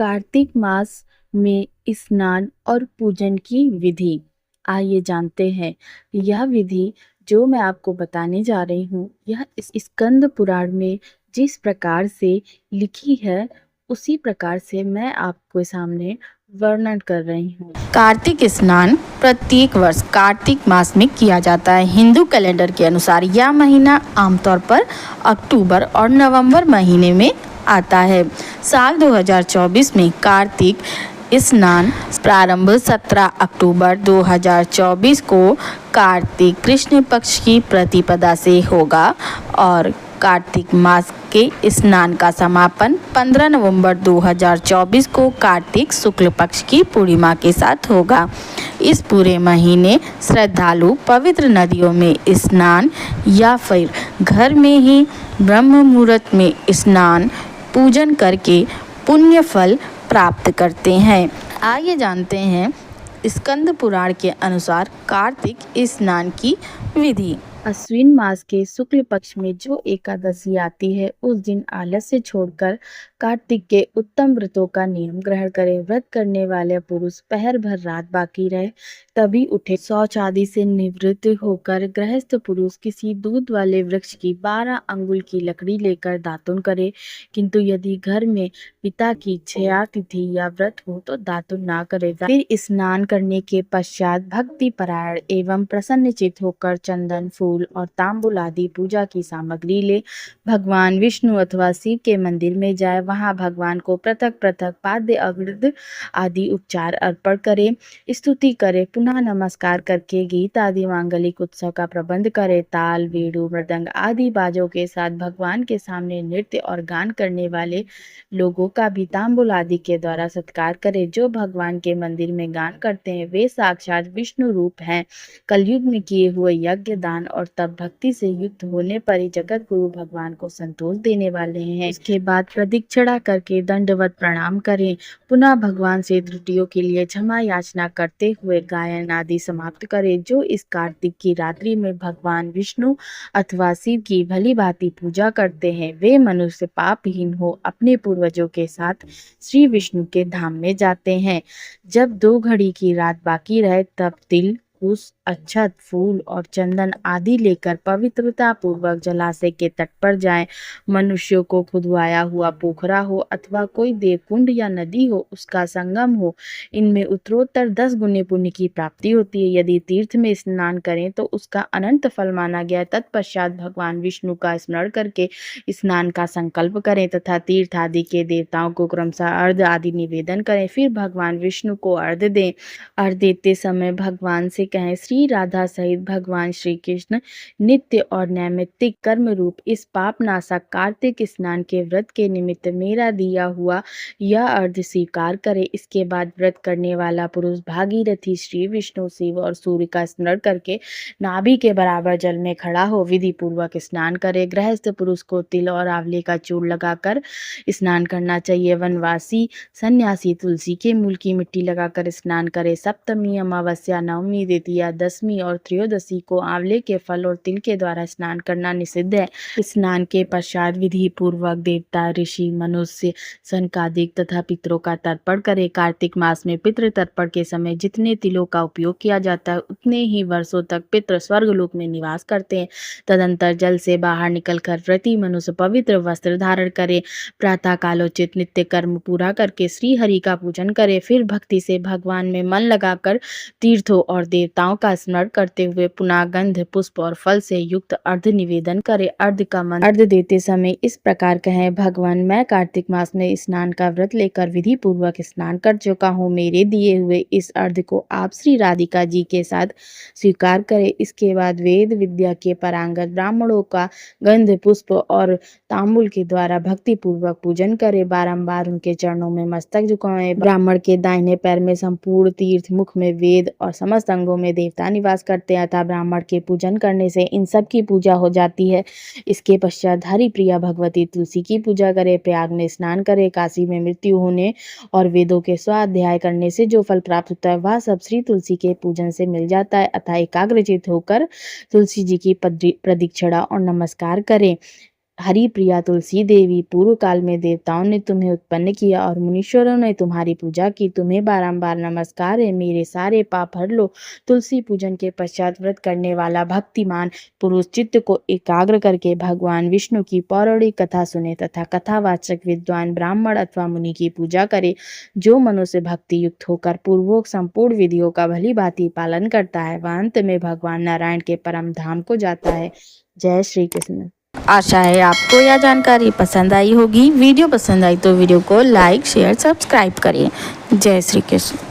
कार्तिक मास में स्नान और पूजन की विधि। आइए जानते हैं यह विधि जो मैं आपको बताने जा रही हूँ, यह इस स्कंद पुराण में जिस प्रकार से लिखी है उसी प्रकार से मैं आपके सामने वर्णन कर रही हूँ। कार्तिक स्नान प्रत्येक वर्ष कार्तिक मास में किया जाता है। हिंदू कैलेंडर के अनुसार यह महीना आमतौर पर अक्टूबर और नवंबर महीने में आता है। साल 2024 में कार्तिक स्नान प्रारंभ 17 अक्टूबर 2024 को कार्तिक कृष्ण पक्ष की प्रतिपदा से होगा और कार्तिक मास के स्नान का समापन 15 नवंबर 2024 को कार्तिक शुक्ल पक्ष की पूर्णिमा के साथ होगा। इस पूरे महीने श्रद्धालु पवित्र नदियों में स्नान या फिर घर में ही ब्रह्म मुहूर्त में स्नान पूजन करके पुण्य फल प्राप्त करते हैं। आइए जानते हैं स्कंद पुराण के अनुसार कार्तिक स्नान की विधि। अश्विन मास के शुक्ल पक्ष में जो एकादशी आती है उस दिन आलस्य छोड़कर कार्तिक के उत्तम व्रतों का नियम ग्रहण करें। व्रत करने वाले पुरुष पहर भर रात बाकी रहे तभी उठे। शौच आदि से निवृत्त होकर गृहस्थ पुरुष किसी दूध वाले वृक्ष की 12 अंगुल की लकड़ी लेकर दातुन करे, किंतु यदि घर में पिता की क्षया तिथि या व्रत हो तो दातुन ना करे। फिर स्नान करने के पश्चात भक्ति परायण एवं प्रसन्न चित्त होकर चंदन, फूल और तांबुल आदि पूजा की सामग्री ले भगवान विष्णु अथवा शिव के मंदिर में जाए। वहां भगवान को पृथक पृथक पाद्य अर्घ्य आदि उपचार अर्पण करे, स्तुति करे, पुनः नमस्कार करके गीत आदि मांगलिक उत्सव का प्रबंध करे। ताल, वीणु, मृदंग आदि बाजों के साथ भगवान के सामने नृत्य और गान करने वाले लोगों का भी तांबुल आदि के द्वारा सत्कार करे। जो भगवान के मंदिर में गान करते हैं वे साक्षात विष्णु रूप हैं। कलयुग में किए हुए यज्ञ, दान और तप भक्ति से युक्त होने पर ही जगत गुरु भगवान को संतोष देने वाले हैं। इसके बाद प्रदक्षिणा करके दंडवत प्रणाम करें। पुनः भगवान से त्रुटियों के लिए क्षमा याचना करते हुए गायन आदि समाप्त करें। जो इस कार्तिक की रात्रि में भगवान विष्णु अथवा शिव की भली भांति पूजा करते हैं वे मनुष्य पापहीन हो अपने पूर्वजों के साथ श्री विष्णु के धाम में जाते हैं। जब 2 घड़ी की रात बाकी रहे तब तिल, कुश, अक्षत, फूल और चंदन आदि लेकर पवित्रता पूर्वक जलाशय के तट पर जाएं। मनुष्यों को खुदवाया हुआ पोखरा हो अथवा कोई देवकुंड या नदी हो उसका संगम हो, इनमें उत्तरोत्तर 10 गुने पुण्य की प्राप्ति होती है। यदि तीर्थ में स्नान करें तो उसका अनंत फल माना गया। तत्पश्चात भगवान विष्णु का स्मरण करके स्नान का संकल्प करें तथा तीर्थ आदि के देवताओं को क्रमशः अर्घ्य आदि निवेदन करें। फिर भगवान विष्णु को अर्घ्य दें। अर्घ्य देते समय भगवान से कहें, श्री राधा सहित भगवान श्री कृष्ण नित्य और नैमित्तिक कर्म रूप इस पाप नाशक कार्तिक स्नान के व्रत के निमित्त मेरा दिया हुआ यह अर्घ्य स्वीकार करे। इसके बाद व्रत करने वाला पुरुष भागीरथी श्री विष्णु, शिव और सूर्य का स्मरण करके नाभि के बराबर जल में खड़ा हो विधि पूर्वक स्नान करे। गृहस्थ पुरुष को तिल और आंवले का चूर्ण लगाकर स्नान करना चाहिए। वनवासी सन्यासी तुलसी के मूल की मिट्टी लगाकर स्नान करे। सप्तमी, अमावस्या, नवमी, द्वितीया, दशमी और त्रयोदशी को आंवले के फल और तिल के द्वारा स्नान करना निषिद्ध है। स्नान के पश्चात विधि पूर्वक देवता, ऋषि, मनुष्य, सनकादिक तथा पितरों का तर्पण करे। कार्तिक मास में पितृ तर्पण के समय जितने तिलों का उपयोग किया जाता है उतने ही वर्षों तक पितृ स्वर्गलोक में निवास करते हैं। तदंतर जल से बाहर निकलकर व्रती मनुष्य पवित्र वस्त्र धारण करे, प्रातः कालोचित नित्य कर्म पूरा करके श्री हरि का पूजन करे। फिर भक्ति से भगवान में मन लगाकर तीर्थों और देवताओं का स्मरण करते हुए पुनः गंध, पुष्प और फल से युक्त अर्घ्य निवेदन करे। अर्घ्य का मंत्र अर्घ्य देते समय इस प्रकार कहें, भगवान मैं कार्तिक मास में स्नान का व्रत लेकर विधि पूर्वक स्नान कर चुका हूँ। मेरे दिए हुए इस अर्घ्य को आप श्री राधिका जी के साथ स्वीकार करें। इसके बाद वेद विद्या के पारंगत ब्राह्मणों का गंध, पुष्प और तांबुल के द्वारा भक्ति पूर्वक पूजन करे। बारंबार उनके चरणों में मस्तक झुकाएं। ब्राह्मण के दाहिने पैर में संपूर्ण तीर्थ, मुख में वेद और समस्त अंगों में देवता निवास करते हैं अतः ब्राह्मण के पूजन करने से इन सब की पूजा हो जाती है। इसके पश्चात हरि प्रिया भगवती तुलसी की पूजा करे। प्रयाग में स्नान करे। काशी में मृत्यु होने और वेदों के स्वाध्याय करने से जो फल प्राप्त होता है वह सब श्री तुलसी के पूजन से मिल जाता है अतः एकाग्रचित होकर तुलसी जी की प्रदक्षिणा और नमस्कार करें। हरि प्रिया तुलसी देवी, पूर्व काल में देवताओं ने तुम्हें उत्पन्न किया और मुनीश्वरों ने तुम्हारी पूजा की। तुम्हें बारंबार नमस्कार है। मेरे सारे पाप हर लो। तुलसी पूजन के पश्चात व्रत करने वाला भक्तिमान पुरुष चित्त को एकाग्र करके भगवान विष्णु की पौराणिक कथा सुने तथा कथावाचक विद्वान ब्राह्मण अथवा मुनि की पूजा करे। जो मनुष्य भक्ति युक्त होकर पूर्वोक्त संपूर्ण विधियों का भली भांति पालन करता है, वह अंत में भगवान नारायण के परम धाम को जाता है। जय श्री कृष्ण। आशा है आपको यह जानकारी पसंद आई होगी। वीडियो पसंद आई तो वीडियो को लाइक, शेयर, सब्सक्राइब करें। जय श्री कृष्ण।